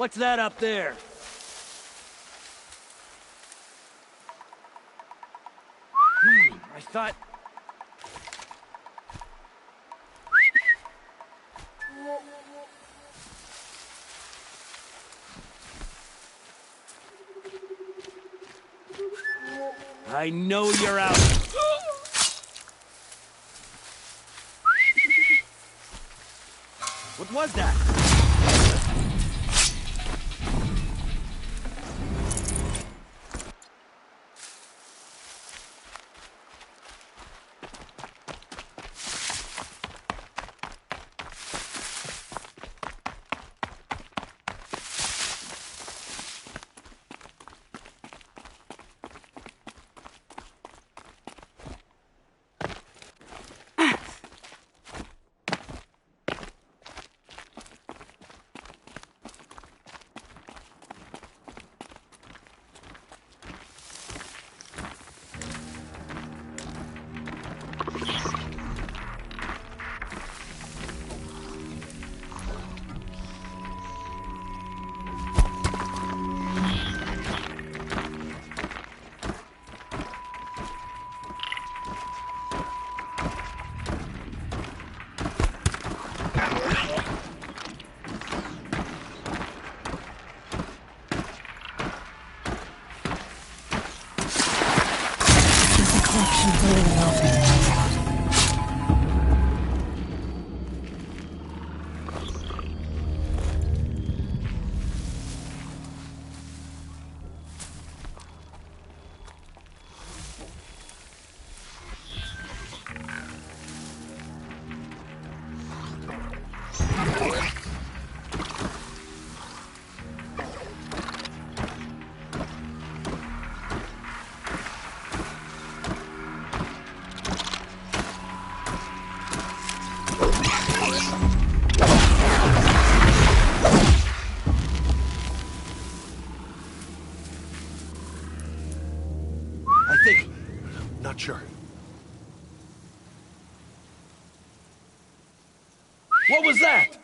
What's that up there? I thought... I know you're out. What was that? Not sure. What was that?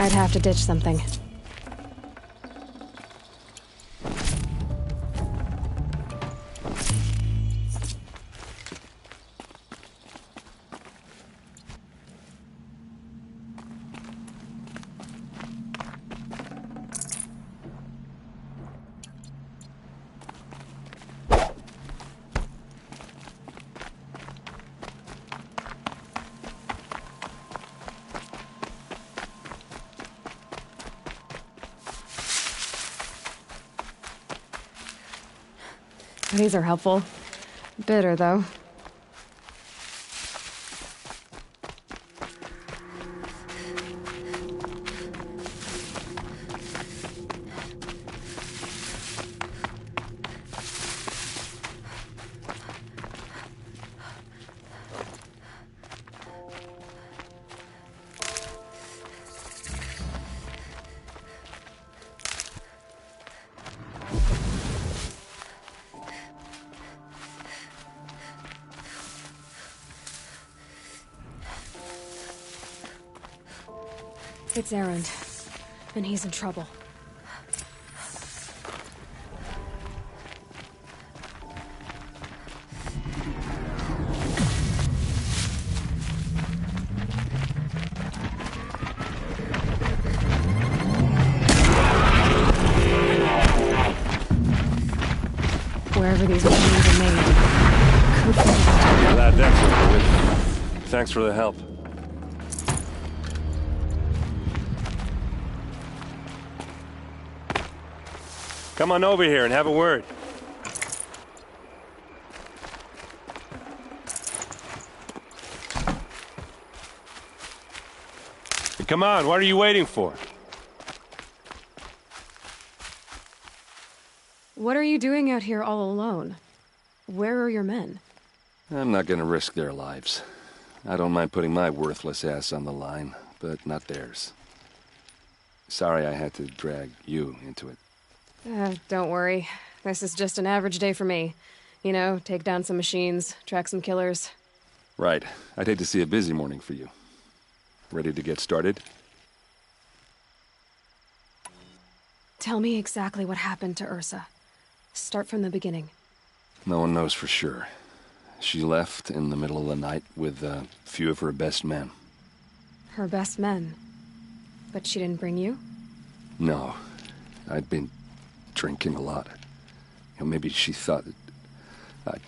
I'd have to ditch something. These are helpful. Bitter, though. It's Erend, and he's in trouble. Wherever these machines are made, could be... Glad that's over with. Thanks for the help. Come on over here and have a word. Come on, what are you waiting for? What are you doing out here all alone? Where are your men? I'm not gonna risk their lives. I don't mind putting my worthless ass on the line, but not theirs. Sorry I had to drag you into it. Don't worry. This is just an average day for me. You know, take down some machines, track some killers. Right. I'd hate to see a busy morning for you. Ready to get started? Tell me exactly what happened to Ursa. Start from the beginning. No one knows for sure. She left in the middle of the night with a few of her best men. Her best men? But she didn't bring you? No. I'd been drinking a lot. You know, maybe she thought...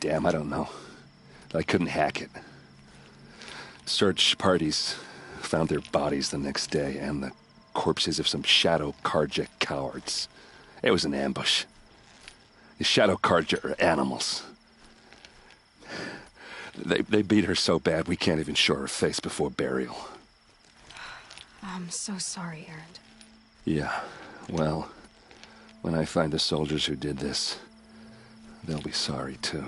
damn, I don't know. I couldn't hack it. Search parties found their bodies the next day, and the corpses of some Shadow Karja cowards. It was an ambush. The Shadow Karja are animals. They beat her so bad we can't even show her face before burial. I'm so sorry, Erend. Yeah, well... When I find the soldiers who did this, they'll be sorry too.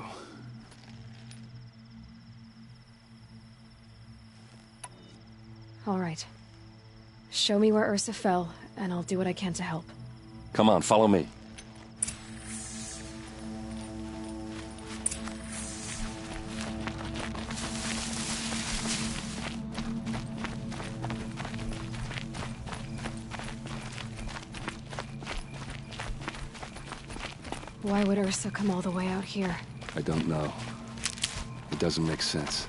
All right. Show me where Ursa fell, and I'll do what I can to help. Come on, follow me. Why would Ursa come all the way out here? I don't know. It doesn't make sense.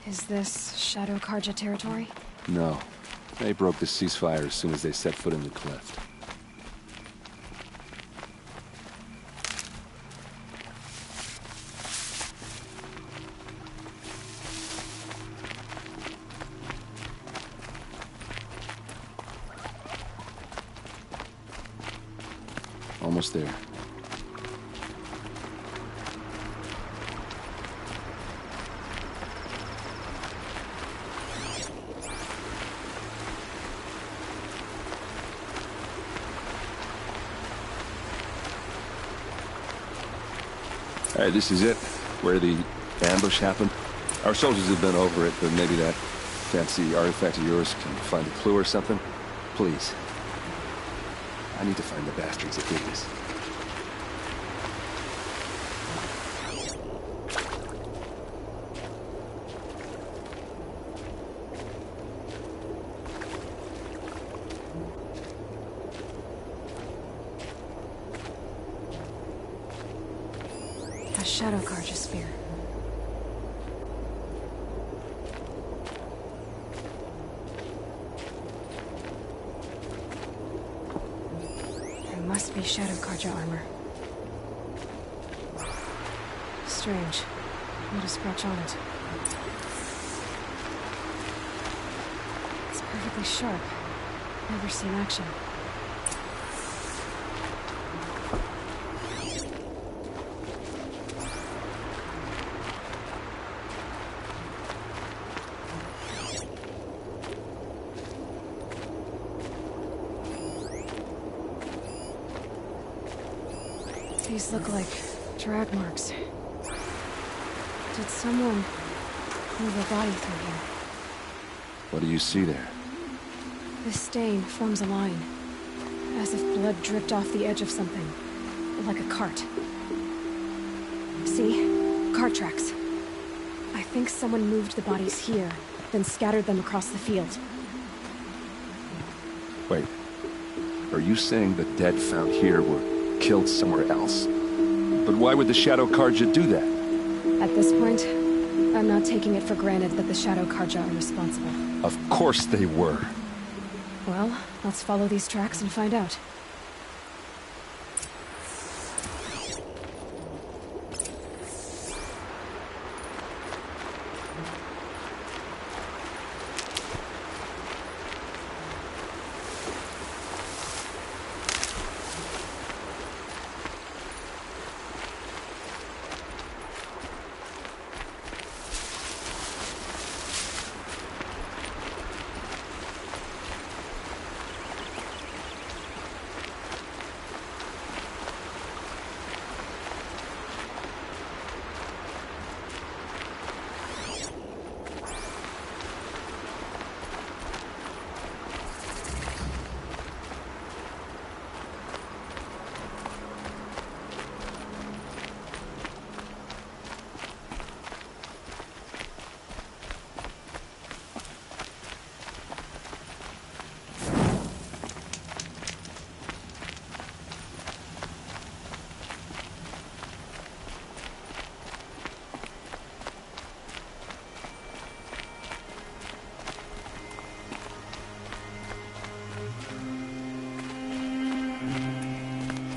Is this Shadow Karja territory? No. They broke the ceasefire as soon as they set foot in the cleft. Almost there. All right, this is it, where the ambush happened. Our soldiers have been over it, but maybe that fancy artifact of yours can find a clue or something. Please. I need to find the bastards that did this. A shadow Karja spear. There must be shadow Karja armor. Strange. Not a scratch on it. It's perfectly sharp. Never seen action. These look like drag marks. Did someone move a body through here? What do you see there? This stain forms a line, as if blood dripped off the edge of something, like a cart. See? Cart tracks. I think someone moved the bodies here, then scattered them across the field. Wait. Are you saying the dead found here were killed somewhere else? But why would the Shadow Karja do that? At this point, I'm not taking it for granted that the Shadow Karja are responsible. Of course they were. Well, let's follow these tracks and find out.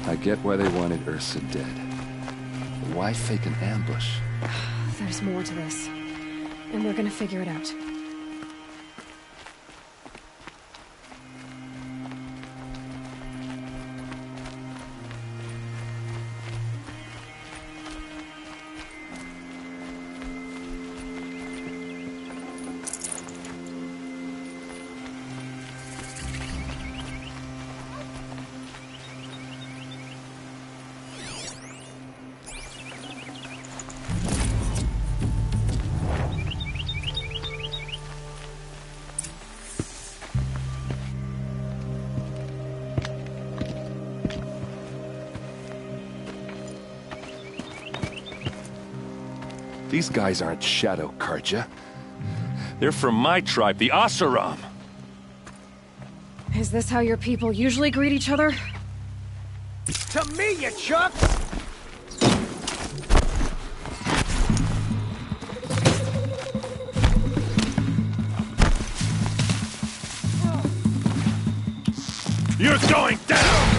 I get why they wanted Ursa dead. But why fake an ambush? There's more to this, and we're gonna figure it out. These guys aren't Shadow Karja. They're from my tribe, the Oseram. Is this how your people usually greet each other? To me, you chuck! You're going down!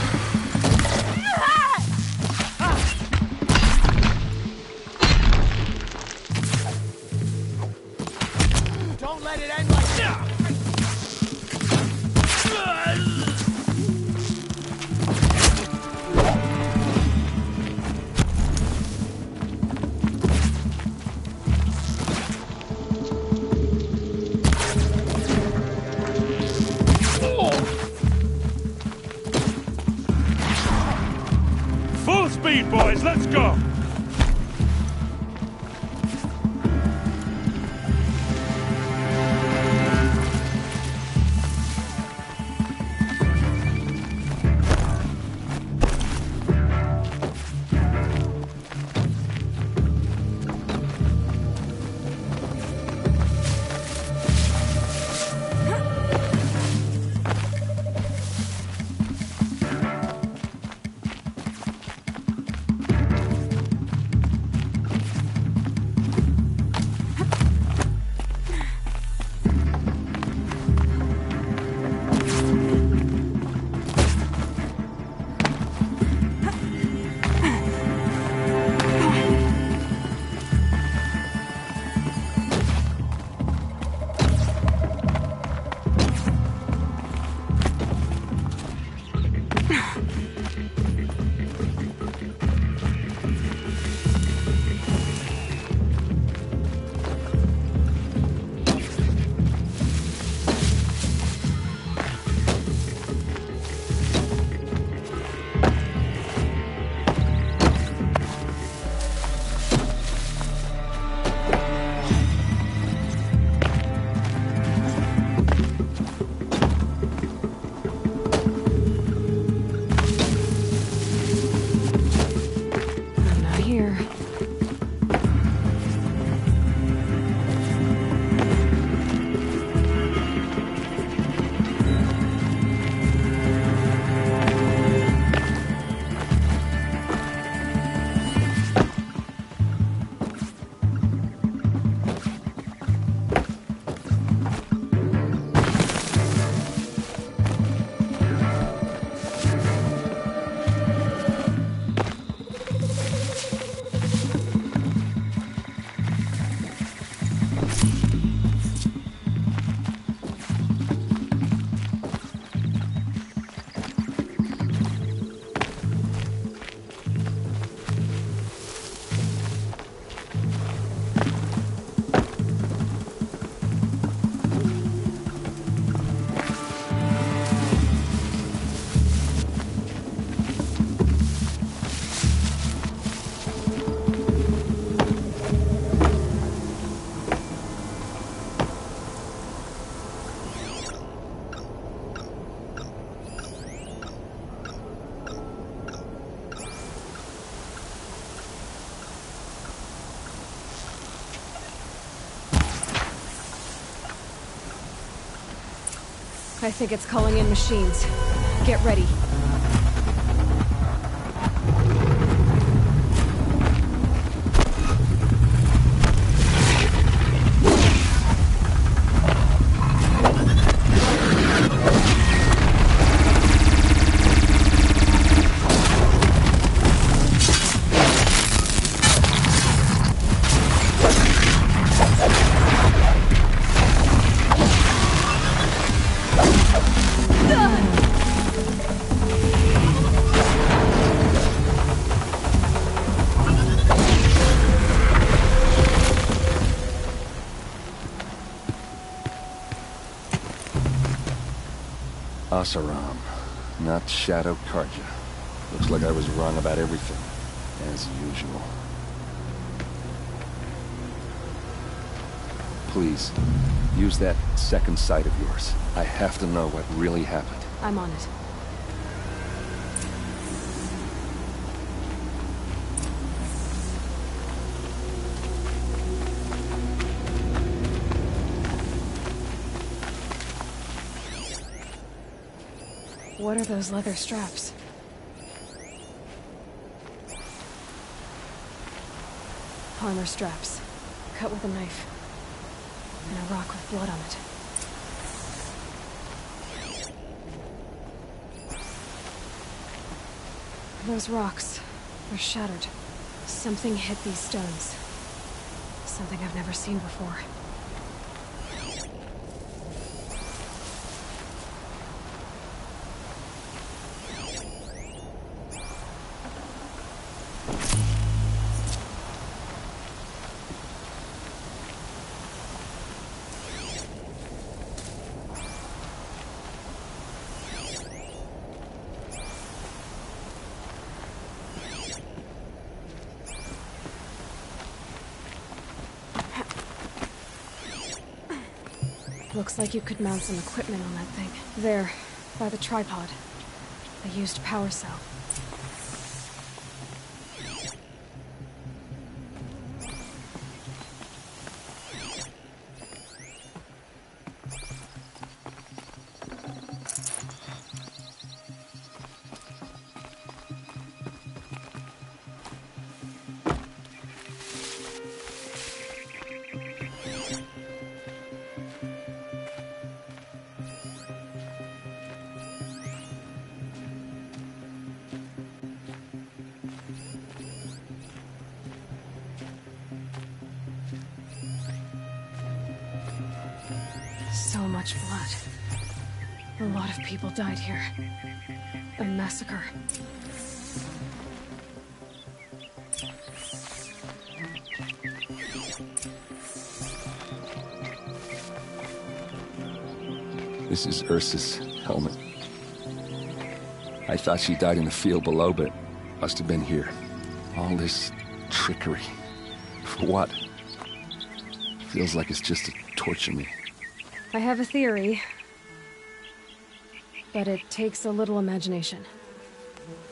Don't let it end like that! go! I think it's calling in machines. Get ready. Asaram, not Shadow Karja. Looks like I was wrong about everything, as usual. Please, use that second sight of yours. I have to know what really happened. I'm on it. What are those leather straps? Armor straps, cut with a knife, and a rock with blood on it. Those rocks are shattered. Something hit these stones. Something I've never seen before. Looks like you could mount some equipment on that thing. There, by the tripod. A used power cell. So much blood. A lot of people died here. A massacre. This is Ursa's helmet. I thought she died in the field below, but must have been here. All this trickery. For what? Feels like it's just to torture me. I have a theory, but it takes a little imagination.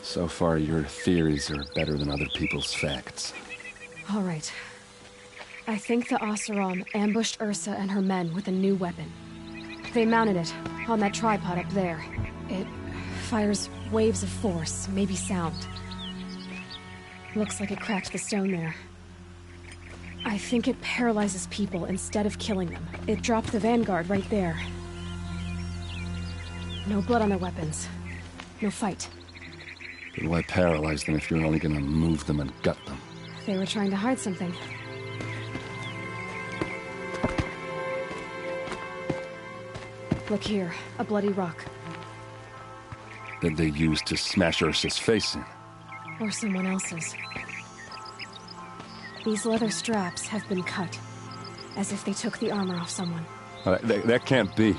So far, your theories are better than other people's facts. All right. I think the Oseram ambushed Ursa and her men with a new weapon. They mounted it on that tripod up there. It fires waves of force, maybe sound. Looks like it cracked the stone there. I think it paralyzes people instead of killing them. It dropped the vanguard right there. No blood on their weapons. No fight. But why paralyze them if you're only gonna move them and gut them? They were trying to hide something. Look here, a bloody rock. That they used to smash Ursa's face in. Or someone else's. These leather straps have been cut, as if they took the armor off someone. That can't be.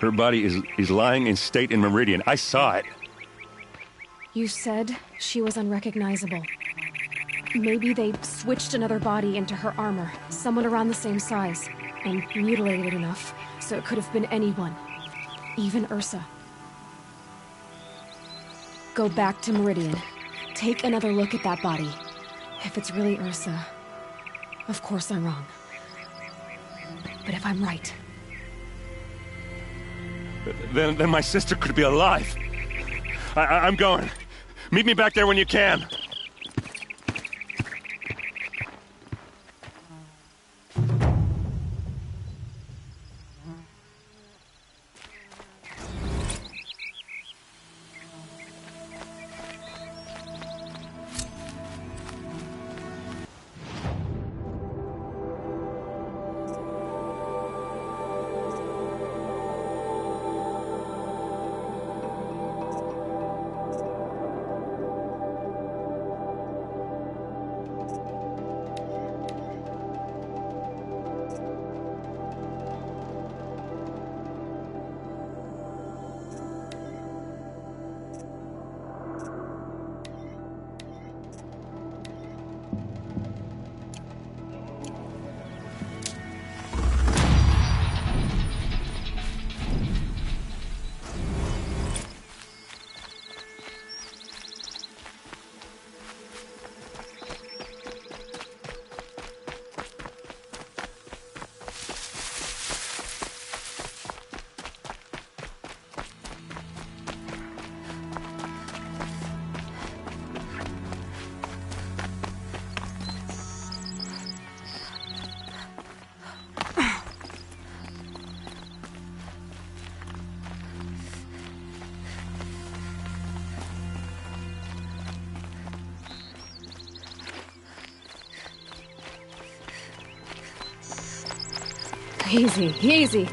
Her body is lying in state in Meridian. I saw it. You said she was unrecognizable. Maybe they switched another body into her armor, someone around the same size, and mutilated enough, so it could have been anyone. Even Ursa. Go back to Meridian. Take another look at that body. If it's really Ursa, of course I'm wrong. But if I'm right... Then my sister could be alive. I'm going. Meet me back there when you can. Easy, easy.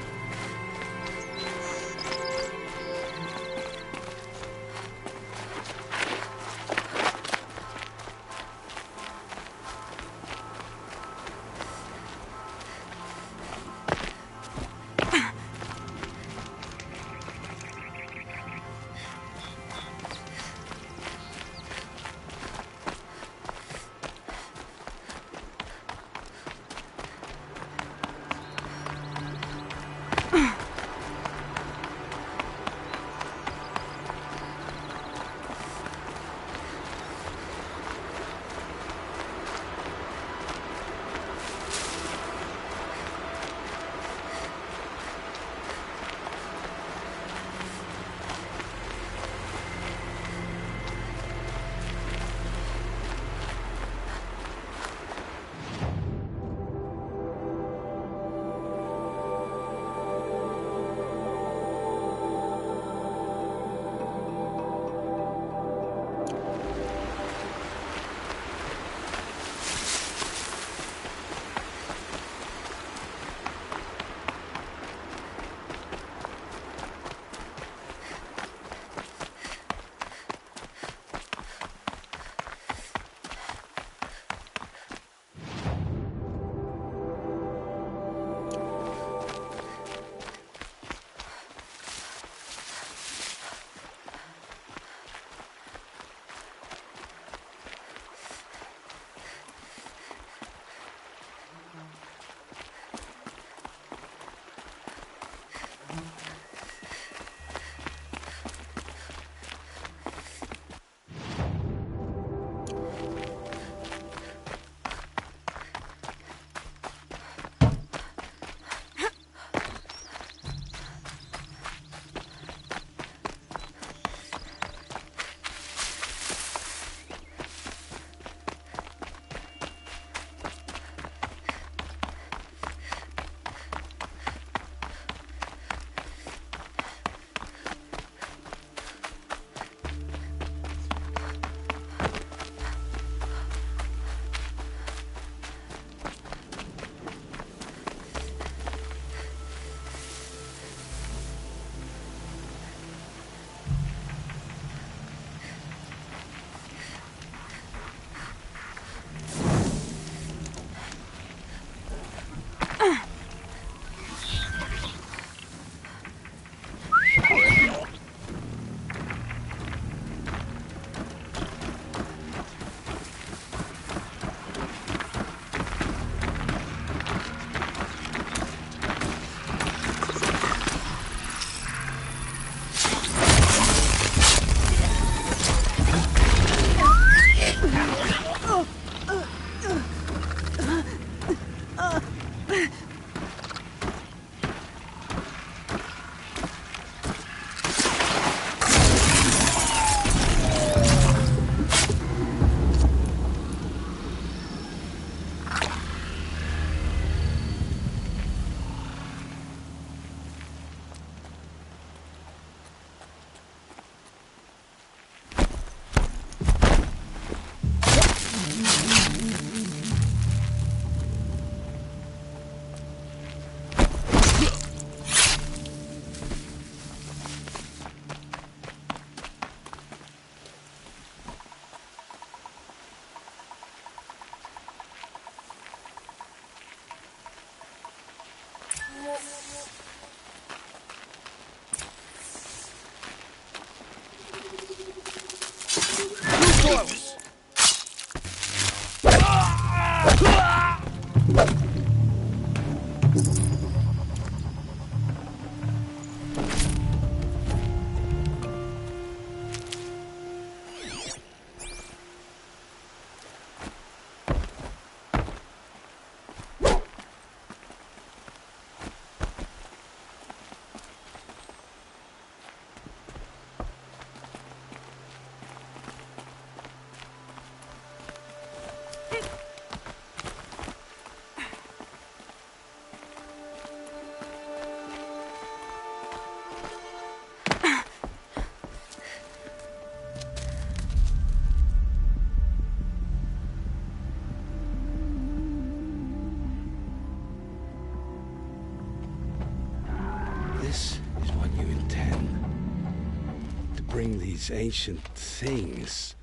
bring these ancient things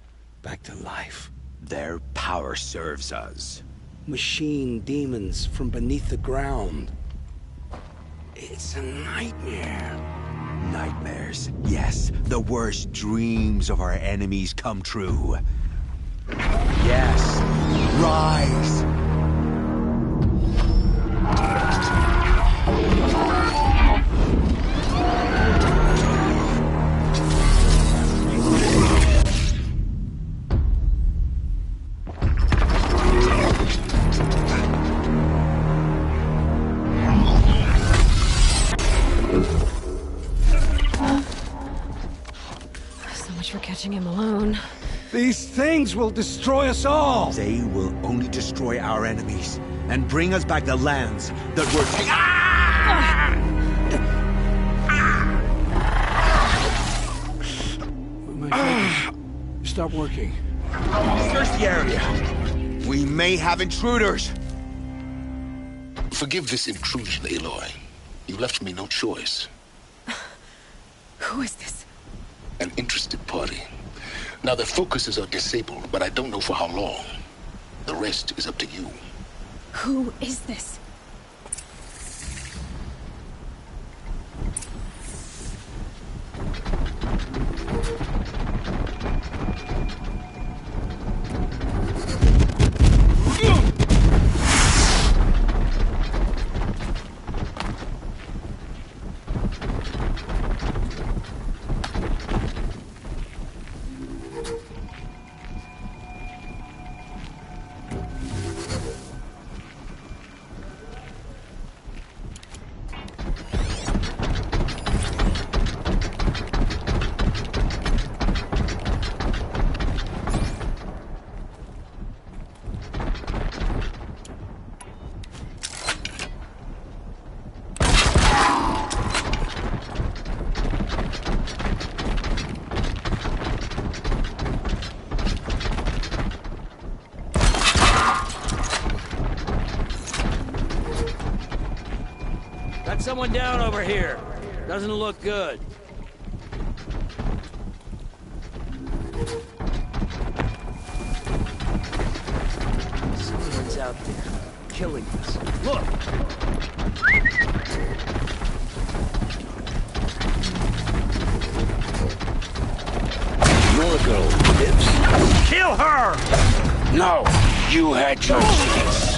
back to life? Their power serves us. Machine demons from beneath the ground. It's a nightmare. Nightmares. Yes, the worst dreams of our enemies come true. Yes, rise! For catching him alone. These things will destroy us all! They will only destroy our enemies and bring us back the lands that were taken. My focus. Stop working. Search the area. We may have intruders. Forgive this intrusion, Aloy. You left me no choice. Who is this? An interested party. Now their focuses are disabled, but I don't know for how long. The rest is up to you. Who is this? Someone down over here. Doesn't look good. Someone's out there, killing us. Look! Your girl lives. Kill her! No! You had your chance.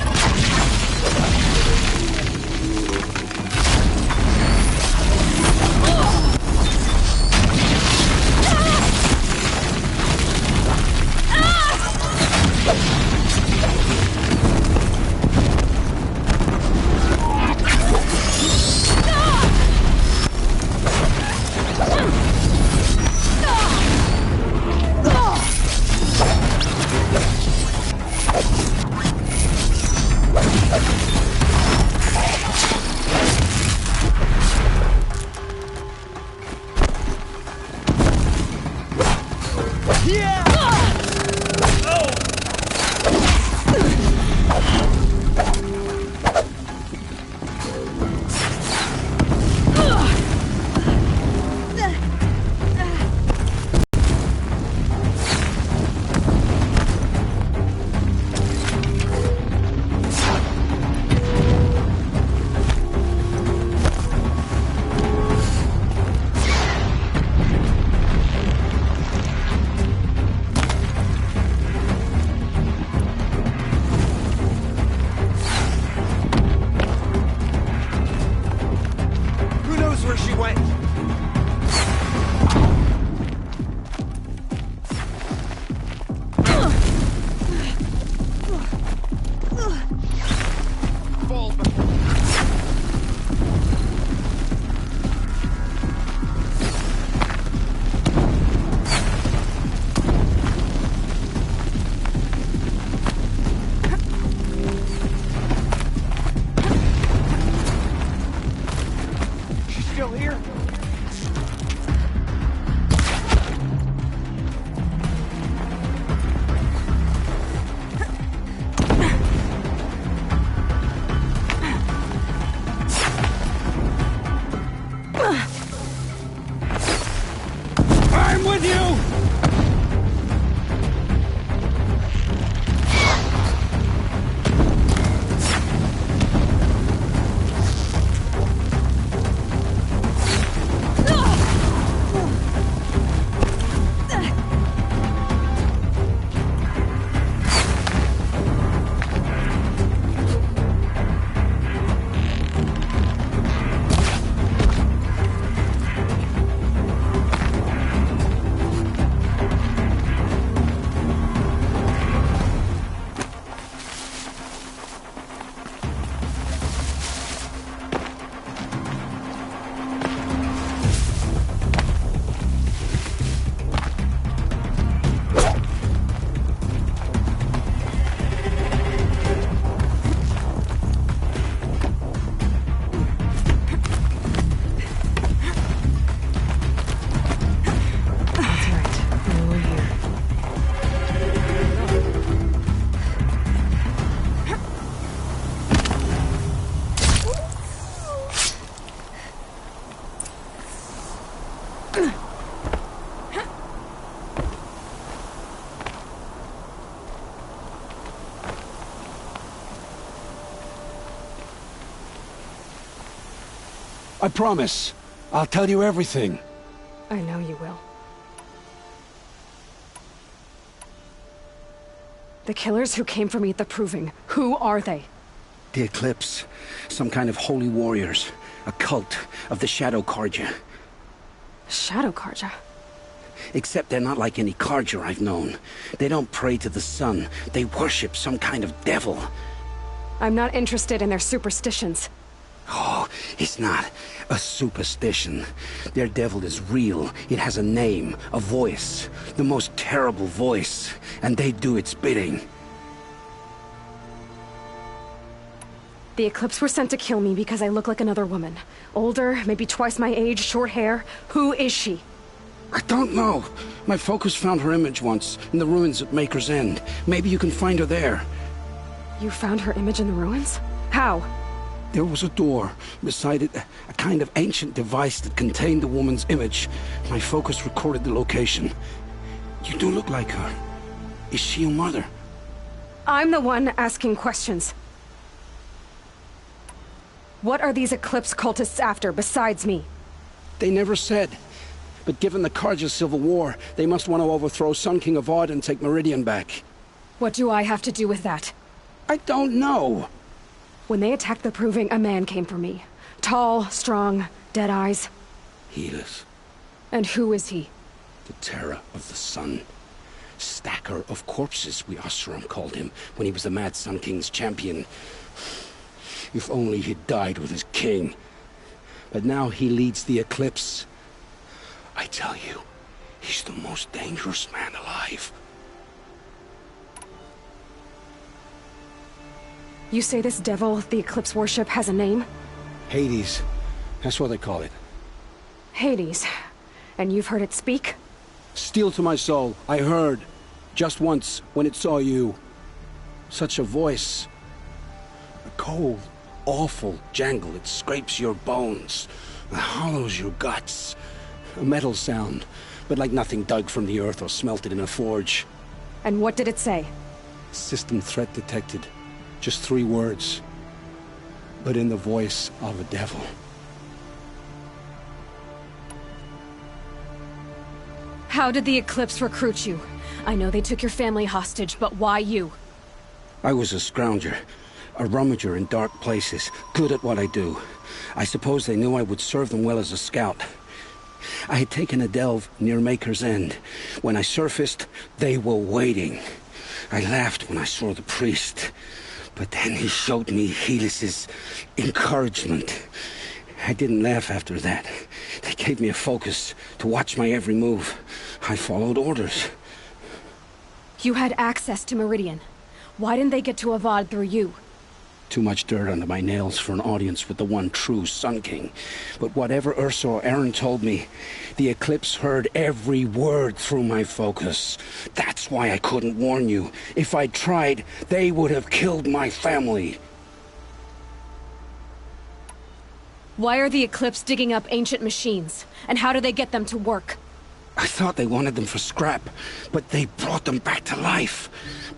I promise. I'll tell you everything. I know you will. The killers who came for me at the Proving, who are they? The Eclipse. Some kind of holy warriors. A cult of the Shadow Carja. Shadow Carja? Except they're not like any Carja I've known. They don't pray to the sun. They worship some kind of devil. I'm not interested in their superstitions. Oh, it's not a superstition. Their devil is real. It has a name, a voice. The most terrible voice. And they do its bidding. The Eclipse were sent to kill me because I look like another woman. Older, maybe twice my age, short hair. Who is she? I don't know. My focus found her image once, in the ruins at Maker's End. Maybe you can find her there. You found her image in the ruins? How? There was a door. Beside it, a kind of ancient device that contained the woman's image. My focus recorded the location. You do look like her. Is she your mother? I'm the one asking questions. What are these Eclipse cultists after, besides me? They never said. But given the Carja civil war, they must want to overthrow Sun King Avad and take Meridian back. What do I have to do with that? I don't know. When they attacked the Proving, a man came for me. Tall, strong, dead eyes. Helis, And who is he? the terror of the sun. Stacker of corpses, we Oseram called him, when he was the Mad Sun King's champion. If only he'd died with his king. But now he leads the Eclipse. I tell you, he's the most dangerous man alive. You say this devil the Eclipse worship has a name? Hades. That's what they call it. Hades. And you've heard it speak? Steel to my soul, I heard. Just once, when it saw you. Such a voice. A cold, awful jangle. It scrapes your bones. It hollows your guts. A metal sound, but like nothing dug from the earth or smelted in a forge. And what did it say? System threat detected. Just 3 words. But in the voice of a devil. How did the Eclipse recruit you? I know they took your family hostage, but why you? I was a scrounger. A rummager in dark places. Good at what I do. I suppose they knew I would serve them well as a scout. I had taken a delve near Maker's End. When I surfaced, they were waiting. I laughed when I saw the priest. But then he showed me Helis's encouragement. I didn't laugh after that. They gave me a focus to watch my every move. I followed orders. You had access to Meridian. Why didn't they get to Avad through you? Too much dirt under my nails for an audience with the one true Sun King. But whatever Ursa or Aaron told me, the Eclipse heard every word through my focus. That's why I couldn't warn you. If I'd tried, they would have killed my family. Why are the Eclipse digging up ancient machines? And how do they get them to work? I thought they wanted them for scrap, but they brought them back to life.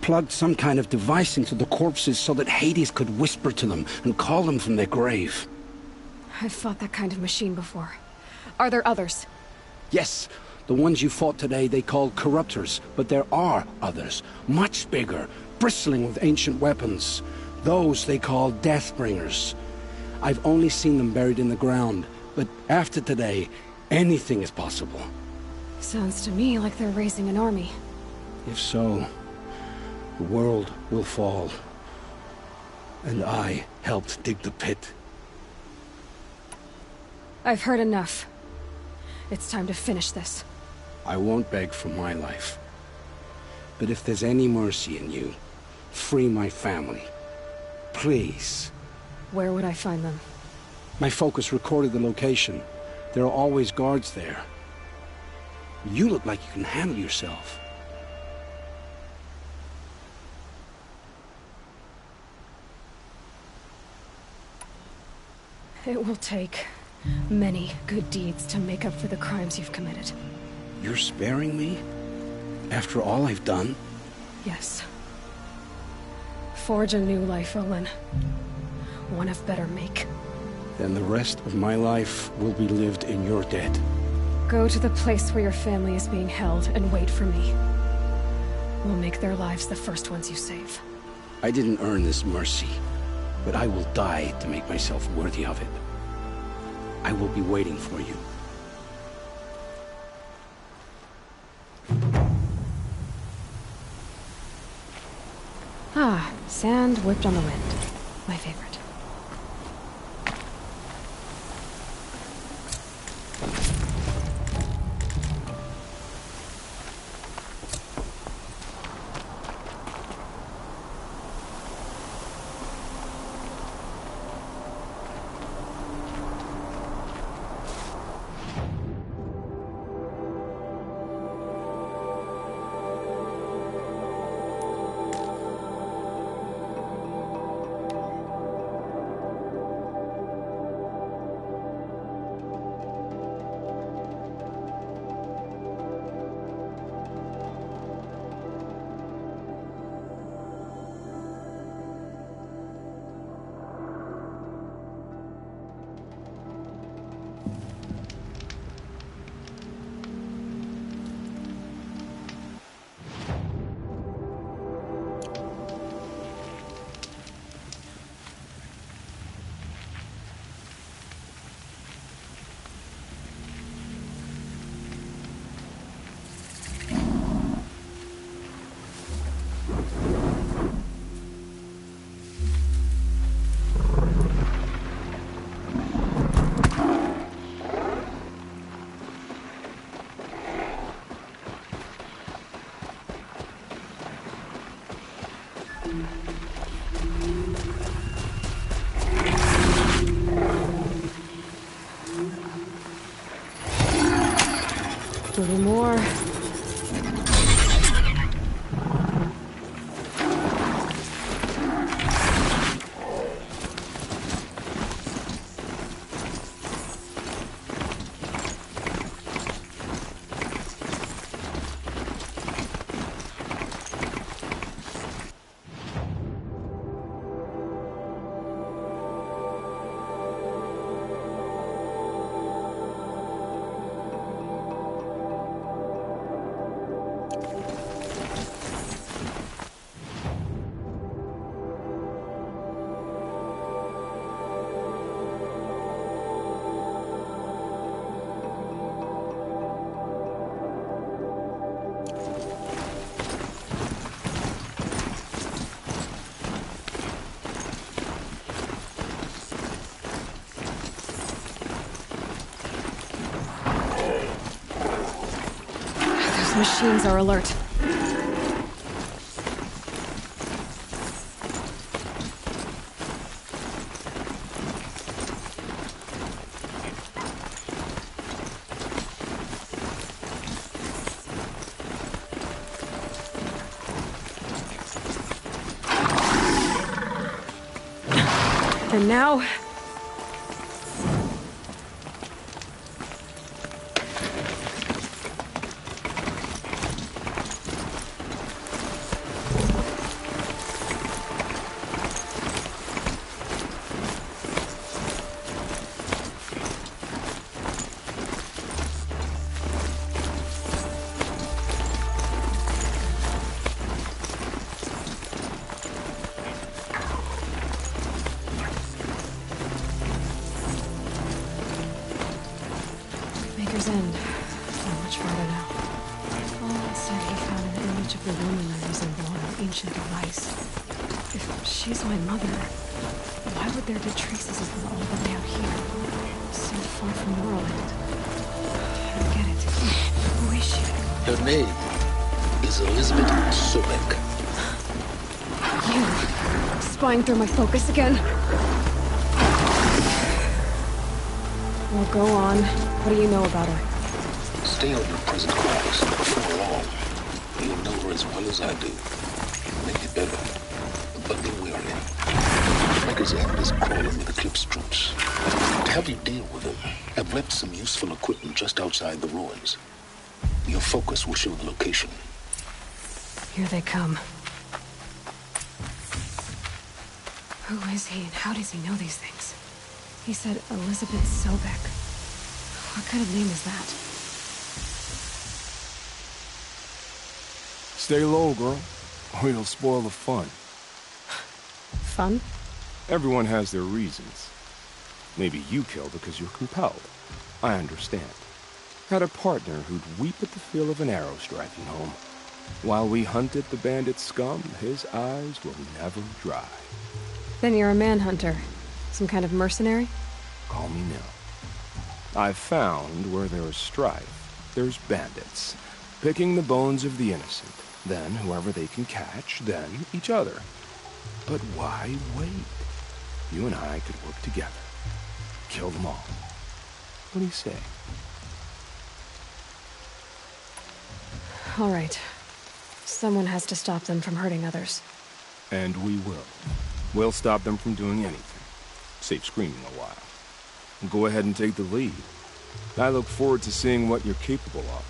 Plugged some kind of device into the corpses so that Hades could whisper to them and call them from their grave. I've fought that kind of machine before. Are there others? Yes, the ones you fought today they called corruptors, but there are others, much bigger, bristling with ancient weapons. Those they call Deathbringers. I've only seen them buried in the ground, but after today, anything is possible. Sounds to me like they're raising an army. If so, the world will fall. And I helped dig the pit. I've heard enough. It's time to finish this. I won't beg for my life. But if there's any mercy in you, free my family. Please. Where would I find them? My focus recorded the location. There are always guards there. You look like you can handle yourself. It will take many good deeds to make up for the crimes you've committed. You're sparing me? After all I've done? Yes. Forge a new life, Olin. One of better make. then the rest of my life will be lived in your debt. Go to the place where your family is being held and wait for me. We'll make their lives the first ones you save. I didn't earn this mercy, but I will die to make myself worthy of it. I will be waiting for you. Ah, sand whipped on the wind. My favorite. A little more. Machines are alert. And now... Maker's End. Not much farther now. Paul said he found an image of the woman I resemble on an ancient device. If she's my mother, why would there be traces of her all the way out here? So far from Moorland. I don't get it. Who is she? Her name is Elizabeth Sobek. You, spying through my focus again? Well, go on. What do you know about her? Stay on your present course. Before long, you'll know her as well as I do. Maybe better. But be wary. Maker's End is crawling with Eclipse troops. To help you deal with them, I've left some useful equipment just outside the ruins. Your focus will show the location. Here they come. Who is he and how does he know these things? He said Elizabeth Sobek. What kind of name is that? Stay low, girl, or you'll spoil the fun. Fun? Everyone has their reasons. Maybe you kill because you're compelled. I understand. Had a partner who'd weep at the feel of an arrow striking home. While we hunted the bandit scum, his eyes will never dry. Then you're a manhunter. Some kind of mercenary? Call me Nil. I've found where there is strife, there's bandits, picking the bones of the innocent, then whoever they can catch, then each other. But why wait? You and I could work together. Kill them all. What do you say? All right. Someone has to stop them from hurting others. And we will. We'll stop them from doing anything. Save screaming a while. Go ahead and take the lead. I look forward to seeing what you're capable of.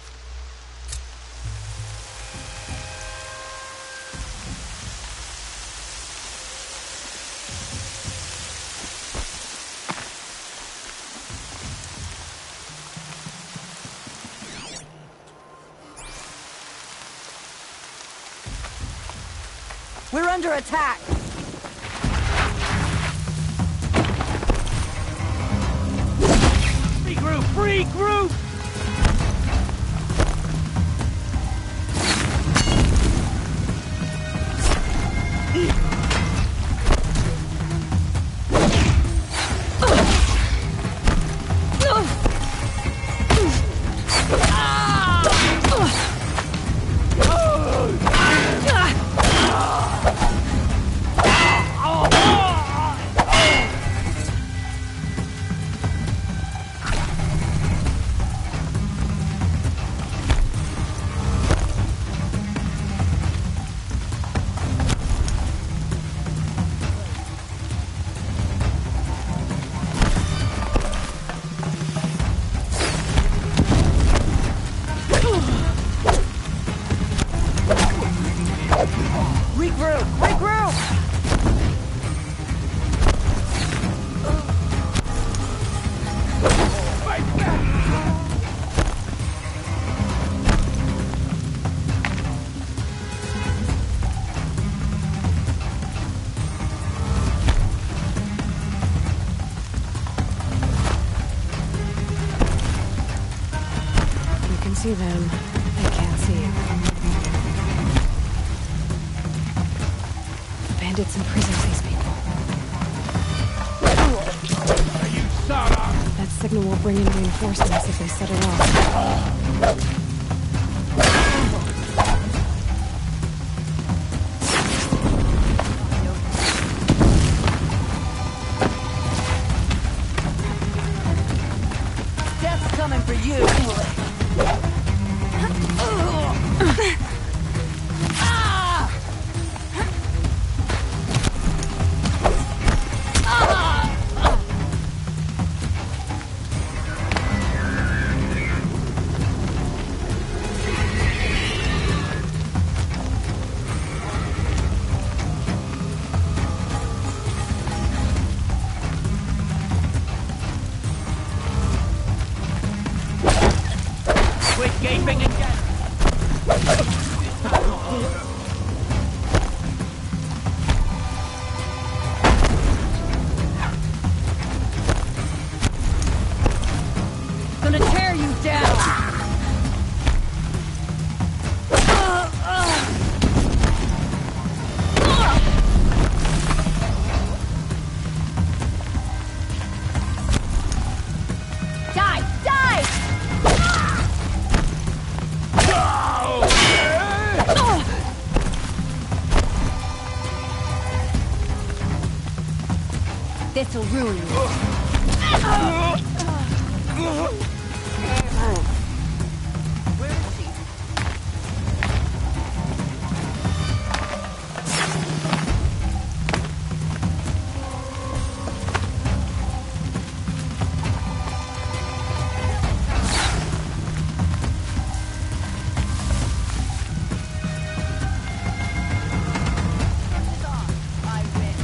We're under attack! Regroup! Regroup! See them. I can't see you. The bandits imprisoned these people. That signal will bring in reinforcements if they set it off. Death's coming for you! Quit gaping and get... Gonna tear you down! Die! Die! This'll ruin you. Where is she? I win.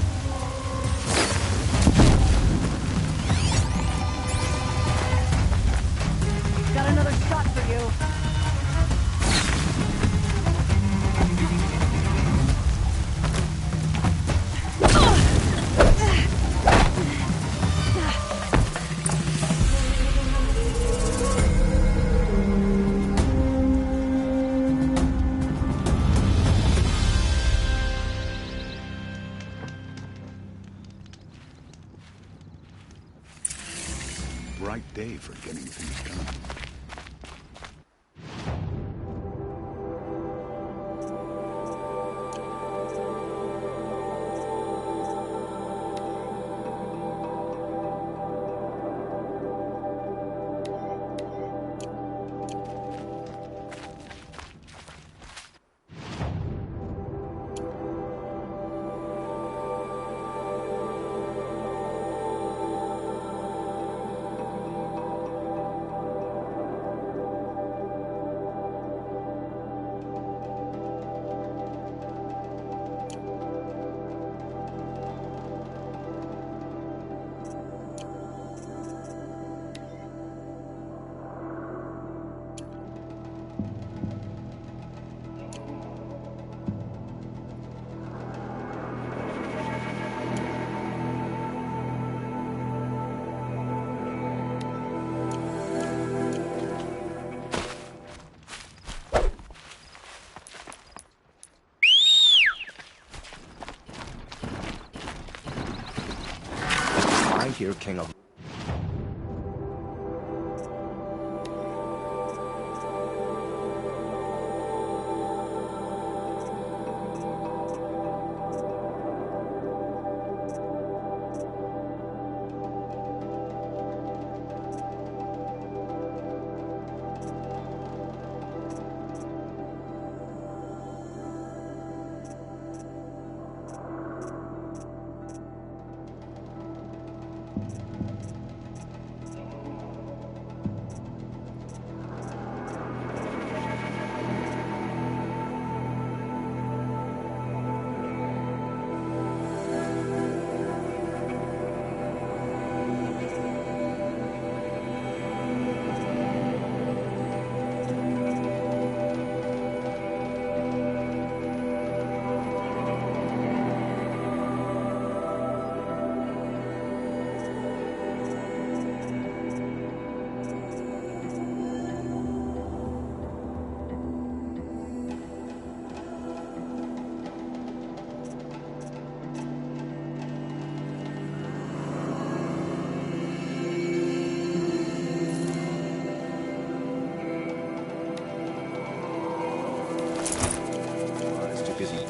bright day for getting things done. I hear King of...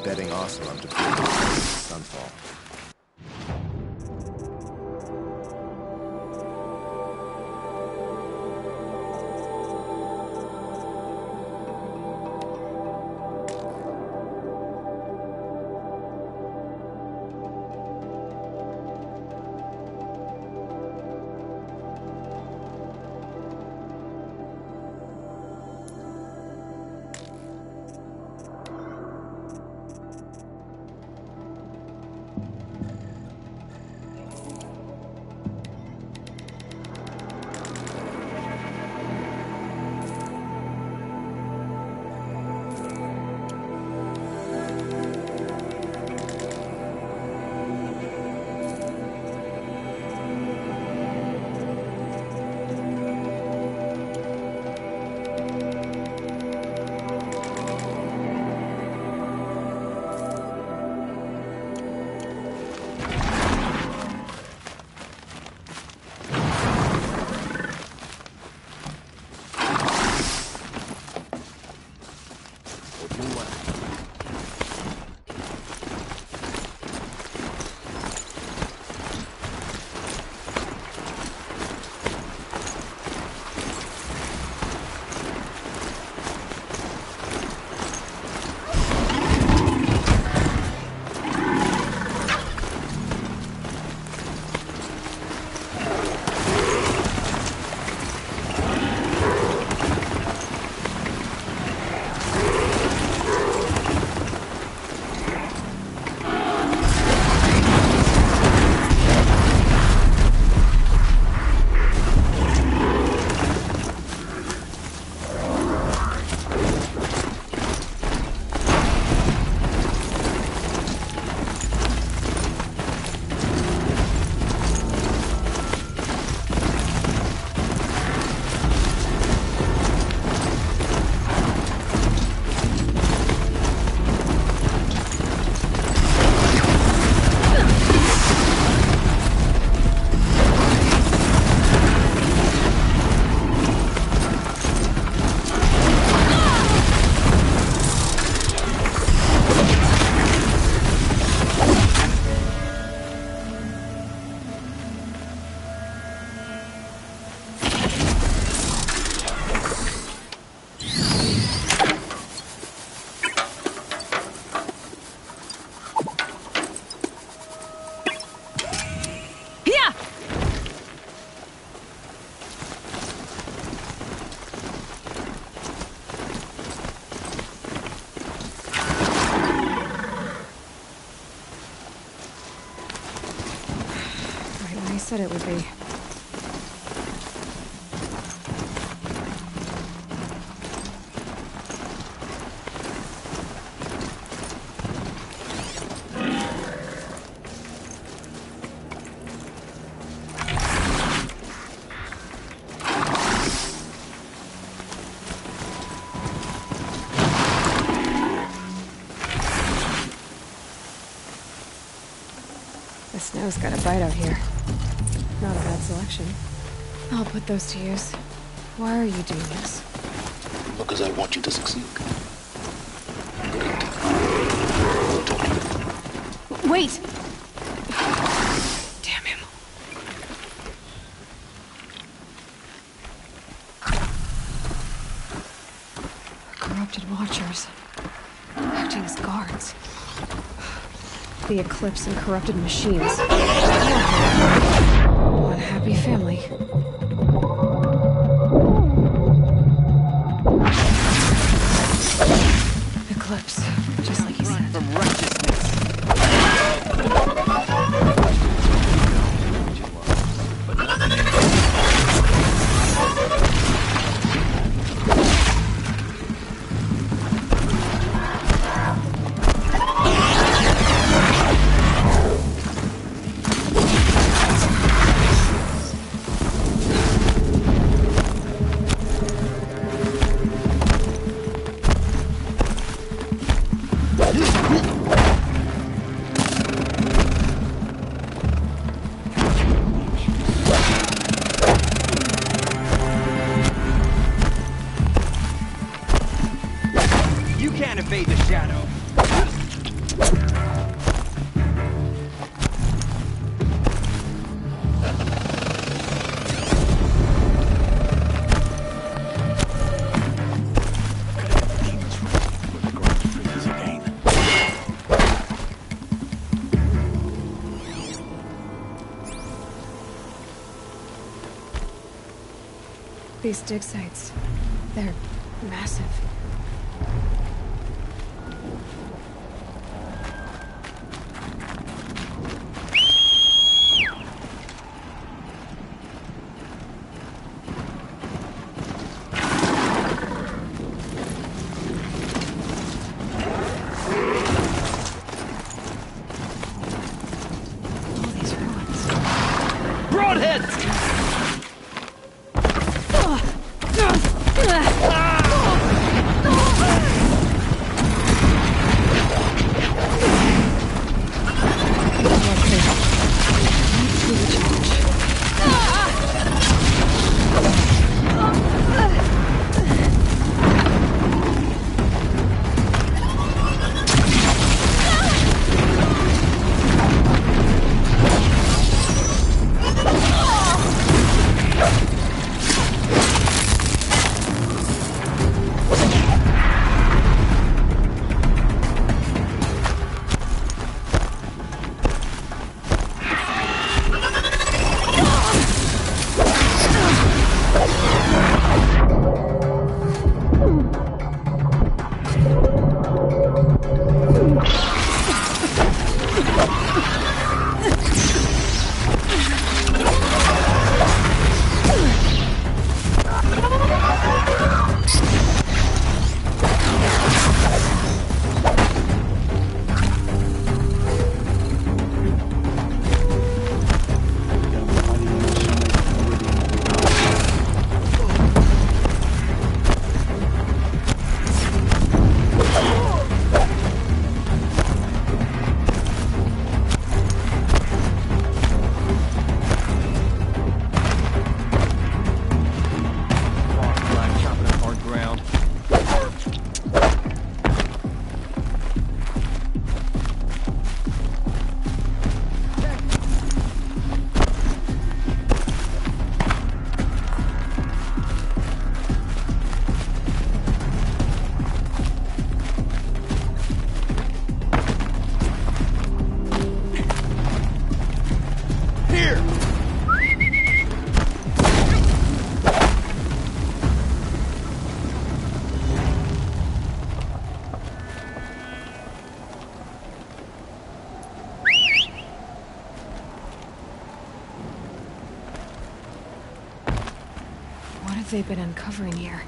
Betting Ocelot to Sunfall. said it would be. The snow's got a bite out here. Not a bad selection. I'll put those to use. Why are you doing this? Because I want you to succeed. Wait! Damn him. Corrupted watchers. Acting as guards. The Eclipse and corrupted machines. One happy family. Eclipse, just like you said. From righteousness. You can't evade the shadow. These dig sites, they're massive. All these ruins. Broadheads! they've been uncovering here?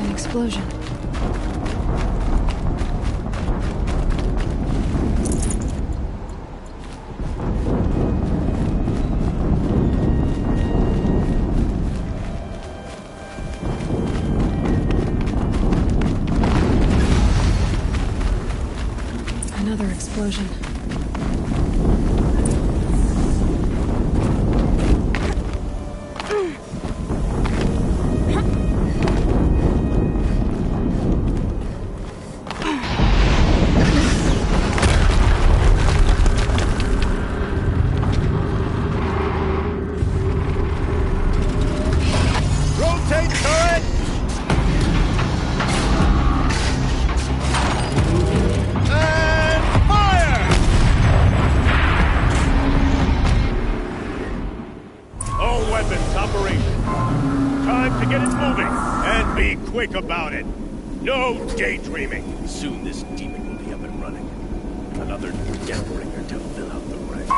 Explosion. Another explosion. Quick about it. No daydreaming. Soon this demon will be up and running. Another Deathbringer to fill out the ranks.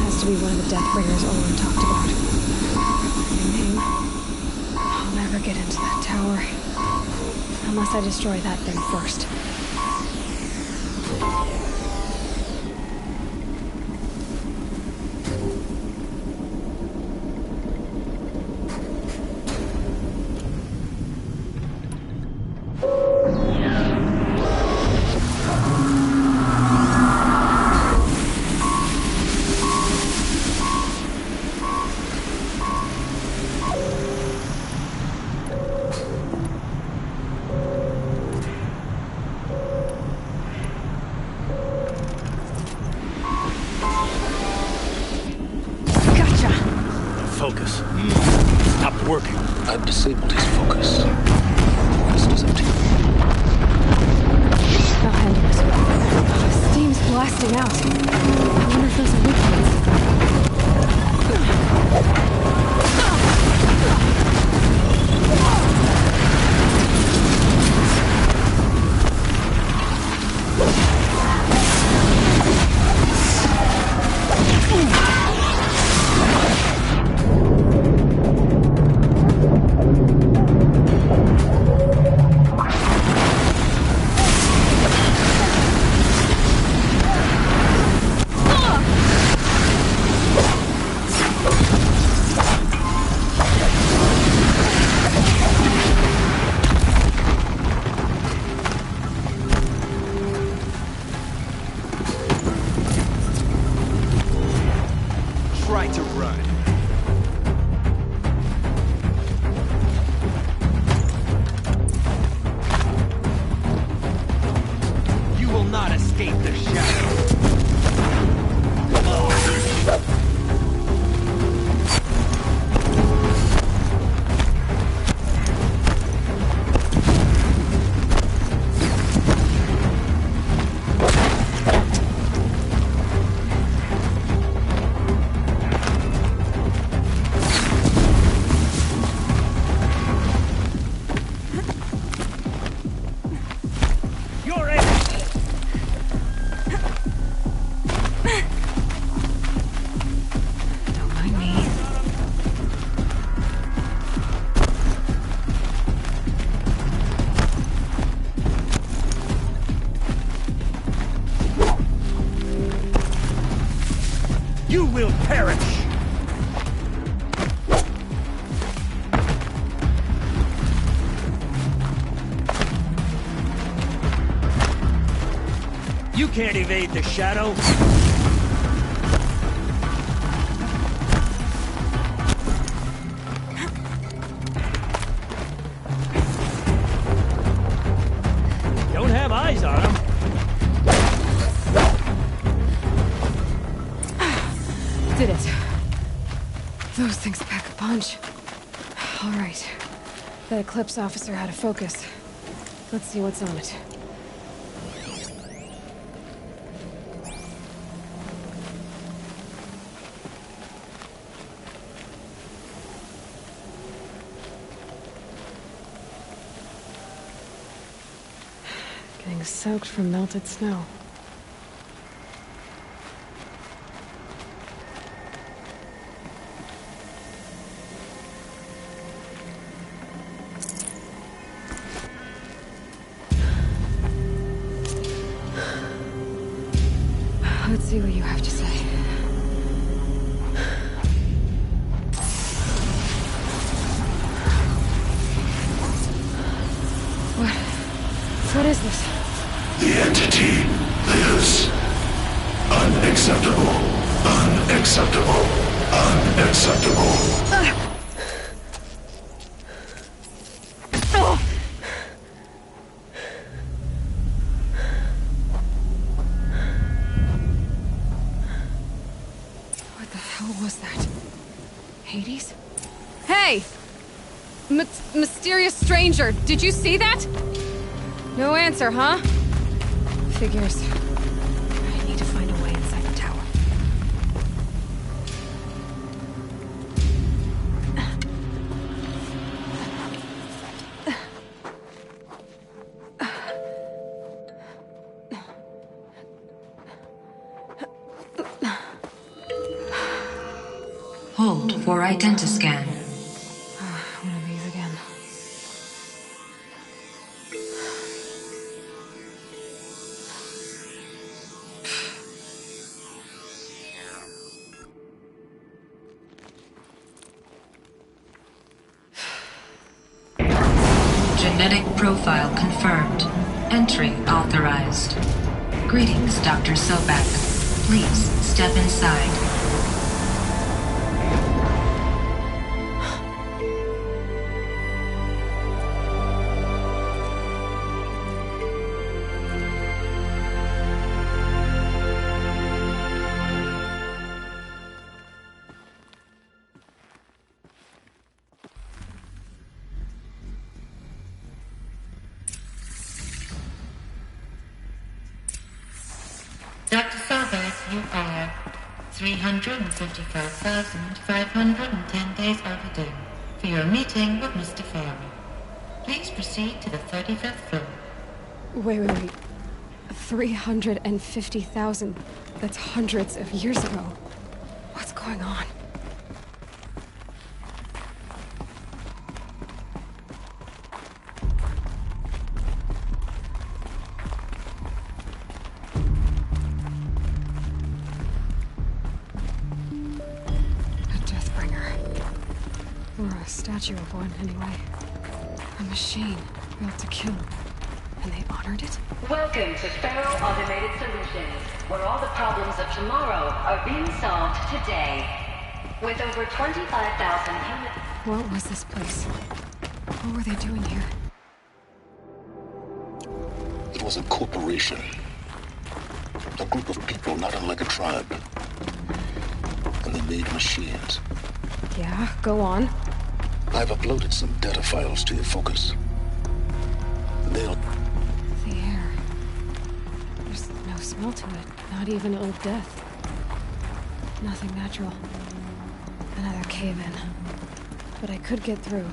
Has to be one of the Deathbringers Olin talked about. Your name? I'll never get into that tower. Unless I destroy that thing first. Focus. Stopped working. I've disabled his focus. The rest is up to you. I'll handle this. Steam's blasting out. I wonder if those are weak points. You will perish! You can't evade the shadow! Don't have eyes on him. Did it. Those things pack a punch. All right. That Eclipse officer had a focus. Let's see what's on it. Getting soaked from melted snow. Let's see what you have to say. What is this? The entity lives. Unacceptable. Unacceptable. Unacceptable. What the hell was that? Hades? Hey! Mysterious stranger, did you see that? No answer, huh? Figures. I need to find a way inside the tower. Hold for identiscan. One of these again. Genetic profile confirmed. Entry authorized. Greetings, Dr. Sobek. Please step inside. Dr. Sobek, you are 355,510 days overdue for your meeting with Mr. Farley. Please proceed to the 35th floor. Wait. 350,000. That's hundreds of years ago. What's going on? Or a statue of one, anyway. A machine built to kill. And they honored it? Welcome to Faro Automated Solutions, where all the problems of tomorrow are being solved today. With over 25,000 units... What was this place? What were they doing here? It was a corporation. A group of people not unlike a tribe. And they made machines. Yeah, go on. I've uploaded some data files to your focus. They'll... The air. There's no smell to it. Not even old death. Nothing natural. Another cave-in. But I could get through.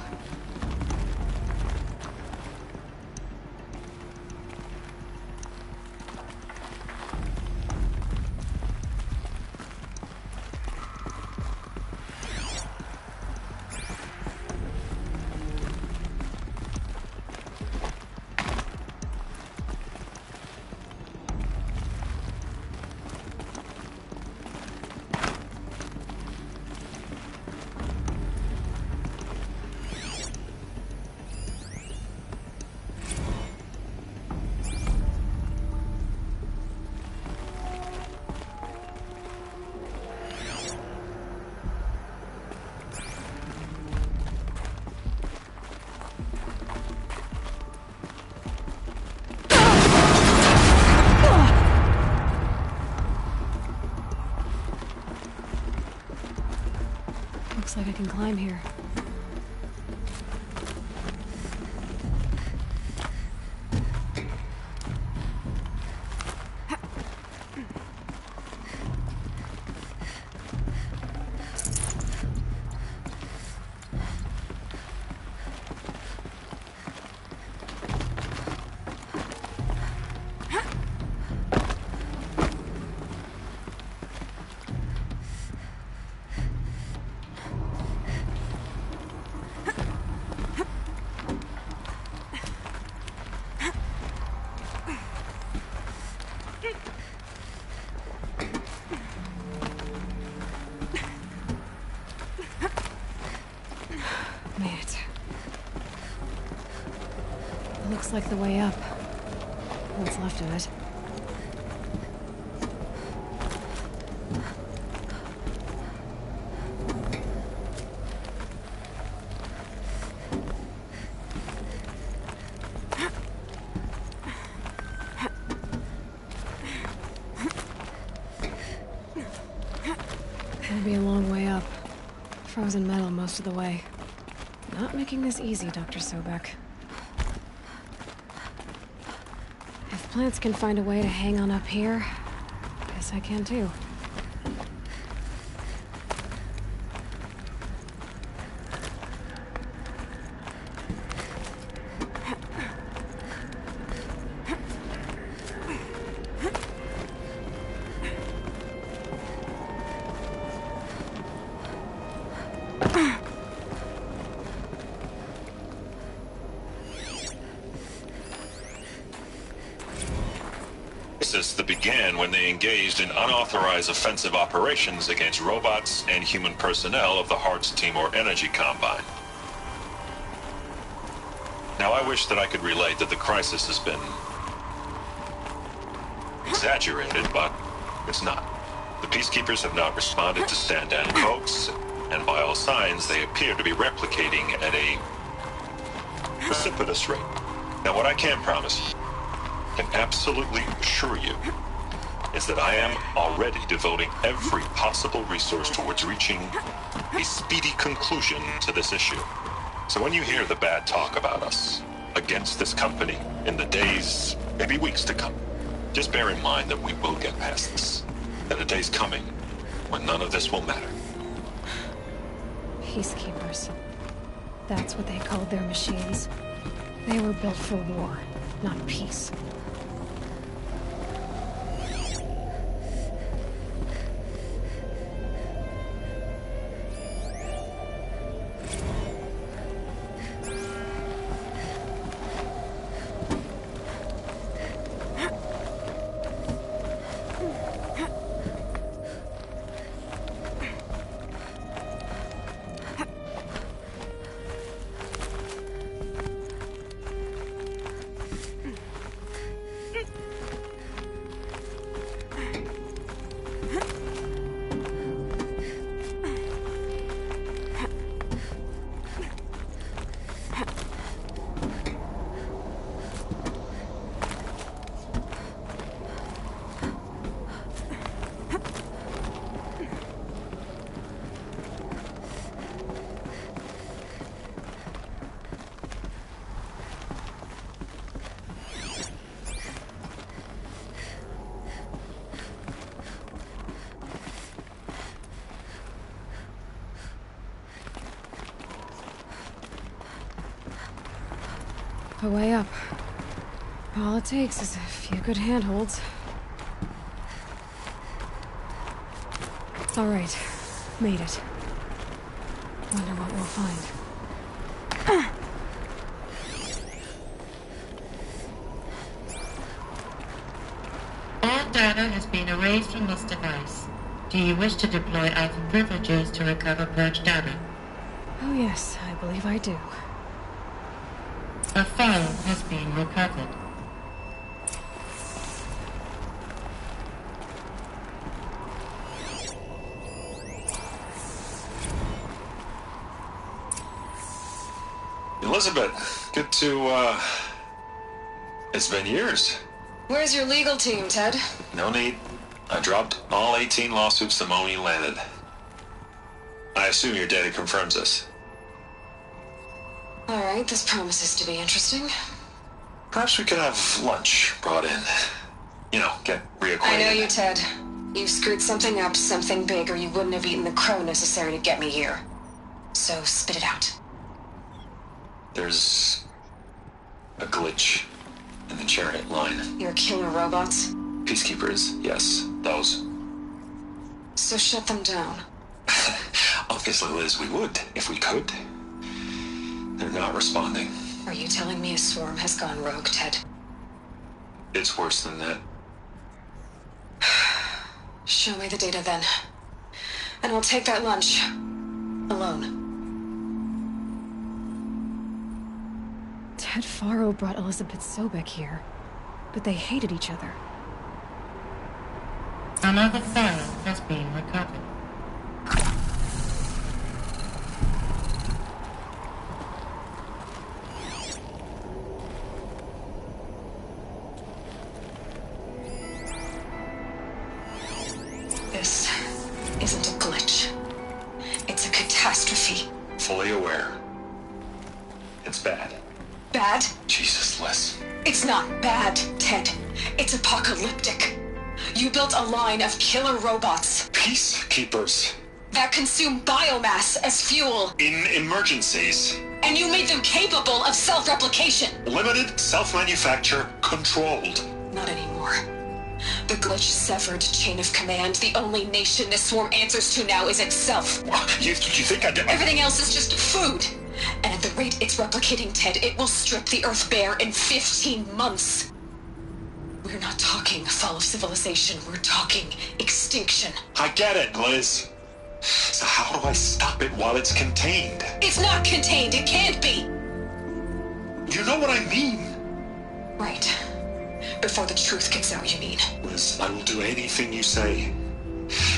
can climb here. Looks like the way up. What's left of it. Gonna be a long way up. Frozen metal most of the way. Not making this easy, Dr. Sobek. If plants can find a way to hang on up here, guess I can too. That began when they engaged in unauthorized offensive operations against robots and human personnel of the Hearts Timor Energy Combine. Now, I wish that I could relate that the crisis has been exaggerated, but it's not. The Peacekeepers have not responded to stand-down hoax, and by all signs, they appear to be replicating at a precipitous rate. Now, what I can promise you, can absolutely assure you, is that I am already devoting every possible resource towards reaching a speedy conclusion to this issue. So when you hear the bad talk about us against this company in the days, maybe weeks to come, just bear in mind that we will get past this. That a day's coming when none of this will matter. Peacekeepers. That's what they called their machines. They were built for war, not peace. A way up. All it takes is a few good handholds. All right. Made it. Wonder what we'll find. All data has been erased from this device. Do you wish to deploy Alpha privileges to recover purged data? Oh yes, I believe I do. A file has been recovered. Elizabeth, good to, it's been years. Where's your legal team, Ted? No need. I dropped all 18 lawsuits the moment you landed. I assume your data confirms this. Alright, this promises to be interesting. Perhaps we could have lunch brought in. You know, get reacquainted. I know you, Ted. You screwed something up, something big, or you wouldn't have eaten the crow necessary to get me here. So, spit it out. There's a glitch in the chariot line. Your killer robots? Peacekeepers, yes, those. So shut them down. Obviously, Liz, we would, if we could. They're not responding. Are you telling me a swarm has gone rogue, Ted? It's worse than that. Show me the data then. And I'll take that lunch. Alone. Ted Faro brought Elizabeth Sobek here, but they hated each other. Another file has been recovered. This isn't a glitch. It's a catastrophe. Fully aware. It's bad. Bad? Jesus, Liz. It's not bad, Ted. It's apocalyptic. You built a line of killer robots. Peacekeepers. That consume biomass as fuel. In emergencies. And you made them capable of self-replication. Limited, self-manufacture, controlled. Not anymore. The glitch severed chain of command. The only nation this swarm answers to now is itself. You think I did? Everything else is just food. And at the rate it's replicating, Ted, it will strip the Earth bare in 15 months. We're not talking fall of civilization. We're talking extinction. I get it, Liz. So how do I stop it while it's contained? It's not contained. It can't be. You know what I mean? Right. Before the truth gets out, you mean? Liz, I will do anything you say.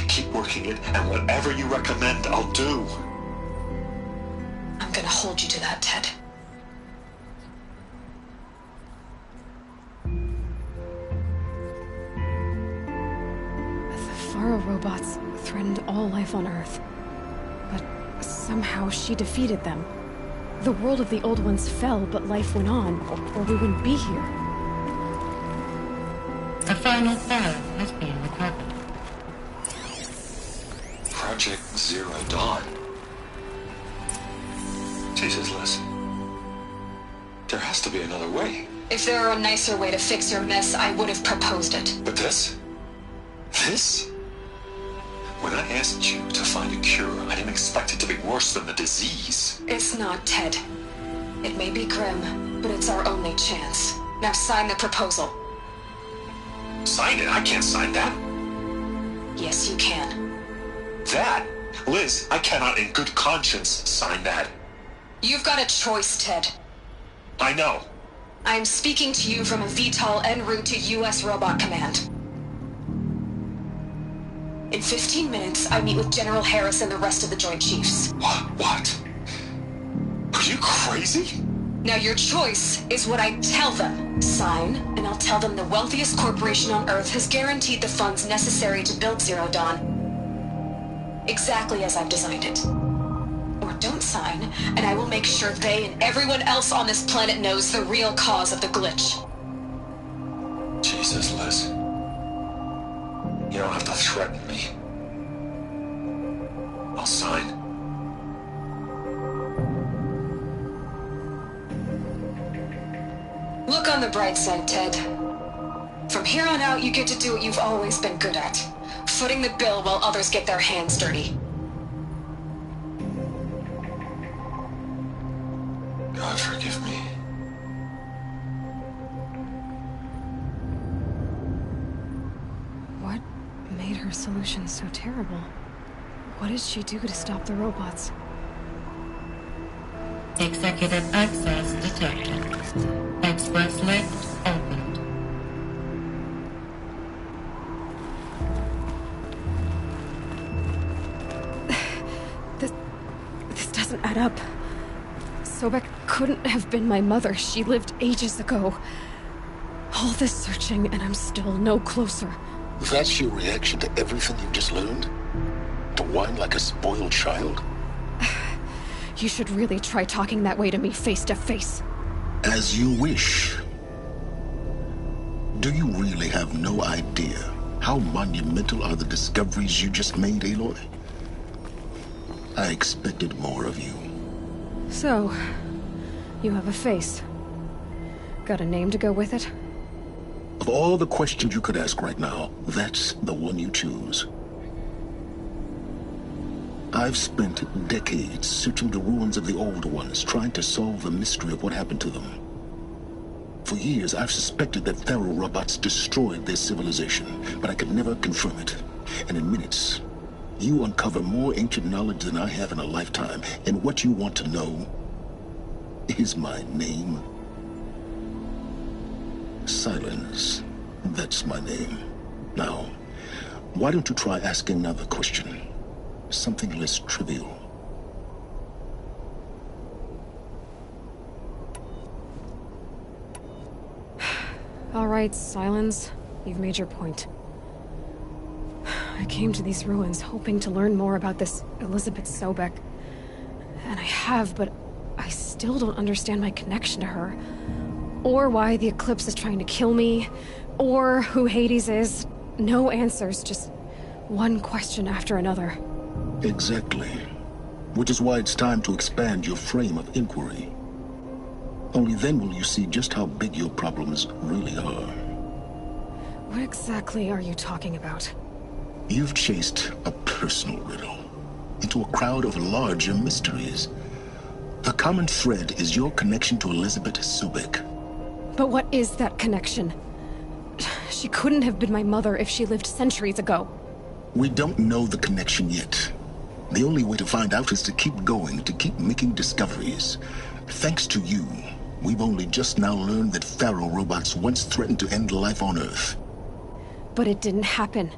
Keep working it, and whatever you recommend, I'll do. I'm gonna hold you to that, Ted. The Faro robots threatened all life on Earth. But somehow she defeated them. The world of the old ones fell, but life went on, or we wouldn't be here. A final file has been recovered. Project Zero Dawn. Jesus, Liz. There has to be another way. If there were a nicer way to fix your mess, I would have proposed it. But this? This? When I asked you to find a cure, I didn't expect it to be worse than the disease. It's not, Ted. It may be grim, but it's our only chance. Now sign the proposal. Sign it? I can't sign that. Yes, you can. That? Liz, I cannot in good conscience sign that. You've got a choice, Ted. I know. I am speaking to you from a VTOL en route to U.S. Robot Command. In 15 minutes, I meet with General Harris and the rest of the Joint Chiefs. What? Are you crazy? Now your choice is what I tell them. Sign, and I'll tell them the wealthiest corporation on Earth has guaranteed the funds necessary to build Zero Dawn. Exactly as I've designed it. Or don't sign, and I will make sure they and everyone else on this planet knows the real cause of the glitch. Jesus, Liz. You don't have to threaten me. I'll sign. Look on the bright side, Ted. From here on out, you get to do what you've always been good at. Footing the bill while others get their hands dirty. God forgive me. What made her solution so terrible? What did she do to stop the robots? Executive access detected. Express lift opened. This doesn't add up. Sobek couldn't have been my mother. She lived ages ago. All this searching, and I'm still no closer. That's your reaction to everything you've just learned? To whine like a spoiled child? You should really try talking that way to me face to face. As you wish. Do you really have no idea how monumental are the discoveries you just made, Aloy? I expected more of you. So, you have a face. Got a name to go with it? Of all the questions you could ask right now, that's the one you choose. I've spent decades searching the ruins of the old ones, trying to solve the mystery of what happened to them. For years, I've suspected that Pharaoh robots destroyed their civilization, but I could never confirm it. And in minutes, you uncover more ancient knowledge than I have in a lifetime, and what you want to know is my name. Silence. That's my name. Now, why don't you try asking another question? Something less trivial. All right, Silence. You've made your point. I came to these ruins hoping to learn more about this Elizabeth Sobek. And I have, but I still don't understand my connection to her. Or why the Eclipse is trying to kill me. Or who Hades is. No answers, just one question after another. Exactly. Which is why it's time to expand your frame of inquiry. Only then will you see just how big your problems really are. What exactly are you talking about? You've chased a personal riddle into a crowd of larger mysteries. The common thread is your connection to Elizabeth Sobek. But what is that connection? She couldn't have been my mother if she lived centuries ago. We don't know the connection yet. The only way to find out is to keep going, to keep making discoveries. Thanks to you, we've only just now learned that Pharaoh robots once threatened to end life on Earth. But it didn't happen.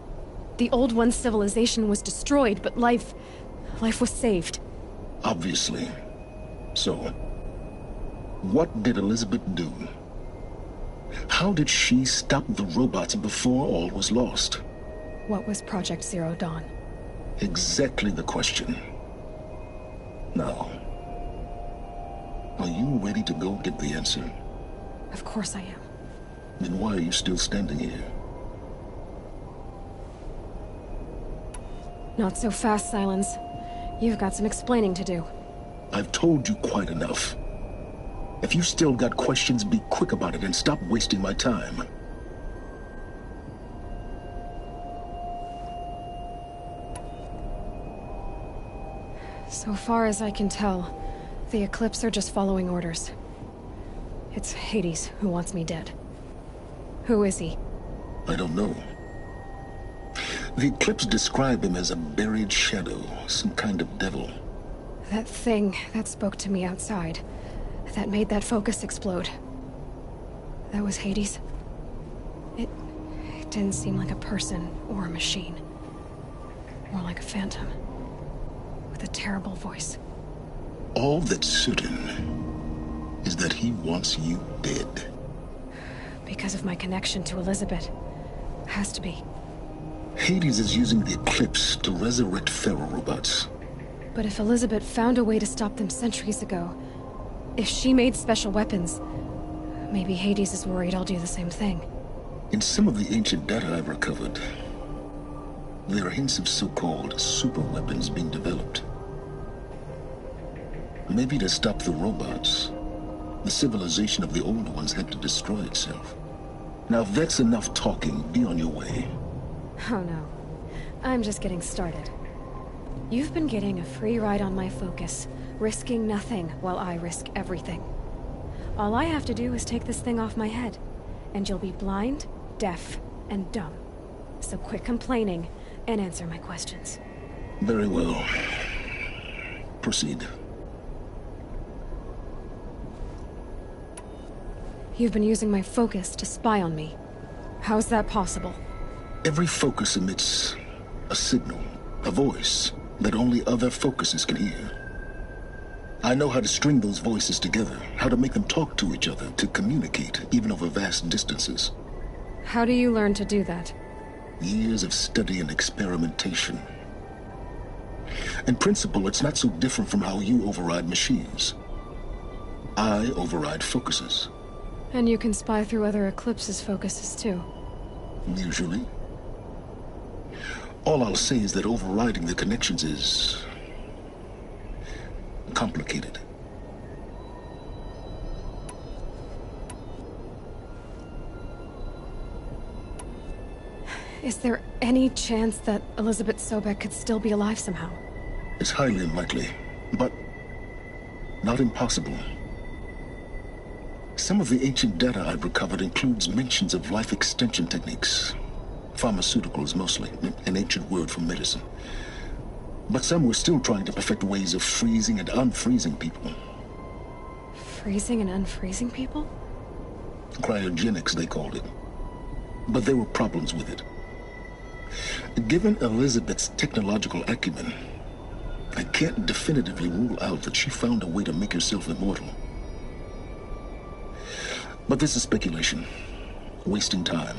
The Old One's civilization was destroyed, but life was saved. Obviously. So, what did Elizabeth do? How did she stop the robots before all was lost? What was Project Zero Dawn? Exactly the question. Now, are you ready to go get the answer? Of course I am. Then why are you still standing here? Not so fast, Silence. You've got some explaining to do. I've told you quite enough. If you still got questions, be quick about it and stop wasting my time. So far as I can tell, the Eclipse are just following orders. It's Hades who wants me dead. Who is he? I don't know. The Eclipse describe him as a buried shadow, some kind of devil. That thing that spoke to me outside, that made that focus explode. That was Hades? It didn't seem like a person or a machine. More like a phantom. With a terrible voice. All that's certain is that he wants you dead. Because of my connection to Elizabeth. Has to be. Hades is using the Eclipse to resurrect Pharaoh robots. But if Elizabeth found a way to stop them centuries ago, if she made special weapons, maybe Hades is worried I'll do the same thing. In some of the ancient data I've recovered, there are hints of so-called super weapons being developed. Maybe to stop the robots, the civilization of the old ones had to destroy itself. Now if that's enough talking, be on your way. Oh no. I'm just getting started. You've been getting a free ride on my focus, risking nothing while I risk everything. All I have to do is take this thing off my head, and you'll be blind, deaf, and dumb. So quit complaining and answer my questions. Very well. Proceed. You've been using my focus to spy on me. How's that possible? Every focus emits a signal, a voice, that only other focuses can hear. I know how to string those voices together, how to make them talk to each other, to communicate, even over vast distances. How do you learn to do that? Years of study and experimentation. In principle, it's not so different from how you override machines. I override focuses. And you can spy through other Eclipse's focuses, too. Usually. All I'll say is that overriding the connections is complicated. Is there any chance that Elizabeth Sobek could still be alive somehow? It's highly unlikely, but not impossible. Some of the ancient data I've recovered includes mentions of life extension techniques. Pharmaceuticals, mostly, an ancient word for medicine. But some were still trying to perfect ways of freezing and unfreezing people. Freezing and unfreezing people? Cryogenics, they called it. But there were problems with it. Given Elizabeth's technological acumen, I can't definitively rule out that she found a way to make herself immortal. But this is speculation, wasting time.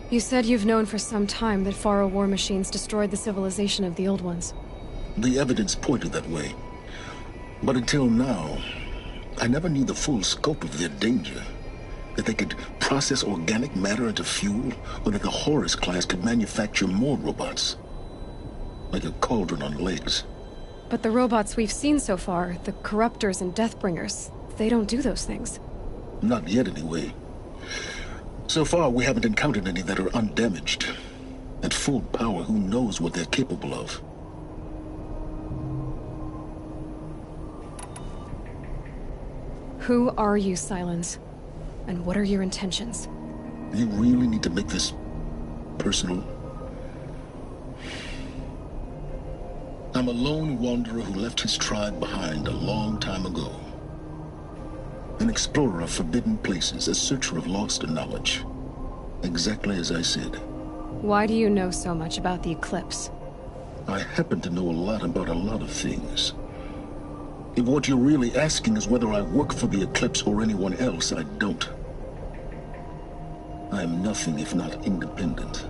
You said you've known for some time that Faro war machines destroyed the civilization of the old ones. The evidence pointed that way. But until now, I never knew the full scope of their danger. That they could process organic matter into fuel, or that the Horus class could manufacture more robots. Like a cauldron on legs. But the robots we've seen so far, the Corruptors and Deathbringers, they don't do those things. Not yet, anyway. So far, we haven't encountered any that are undamaged. At full power, who knows what they're capable of? Who are you, Silence? And what are your intentions? You really need to make this personal? I'm a lone wanderer who left his tribe behind a long time ago. An explorer of forbidden places, a searcher of lost knowledge. Exactly as I said. Why do you know so much about the Eclipse? I happen to know a lot about a lot of things. If what you're really asking is whether I work for the Eclipse or anyone else, I don't. I am nothing if not independent.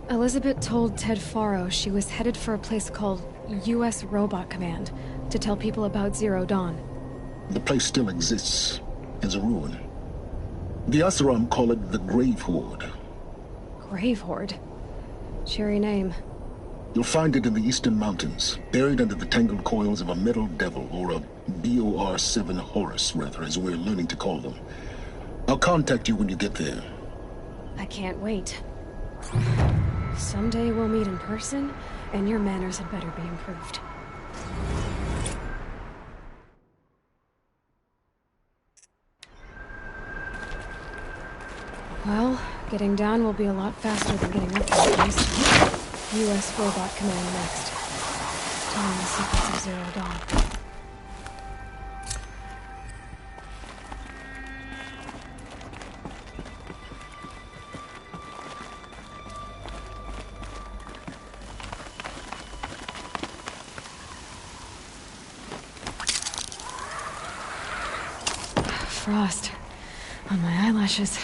Elizabeth told Ted Faro she was headed for a place called U.S. Robot Command to tell people about Zero Dawn. The place still exists as a ruin. The Asuram call it the Grave Horde. Grave Horde? Cheery name. You'll find it in the Eastern Mountains, buried under the tangled coils of a metal devil, or a BOR-7 Horus, rather, as we're learning to call them. I'll contact you when you get there. I can't wait. Someday we'll meet in person, and your manners had better be improved. Well, getting down will be a lot faster than getting up there. U.S. Robot Command next. Telling the secrets of Zero Dawn. Frost on my eyelashes.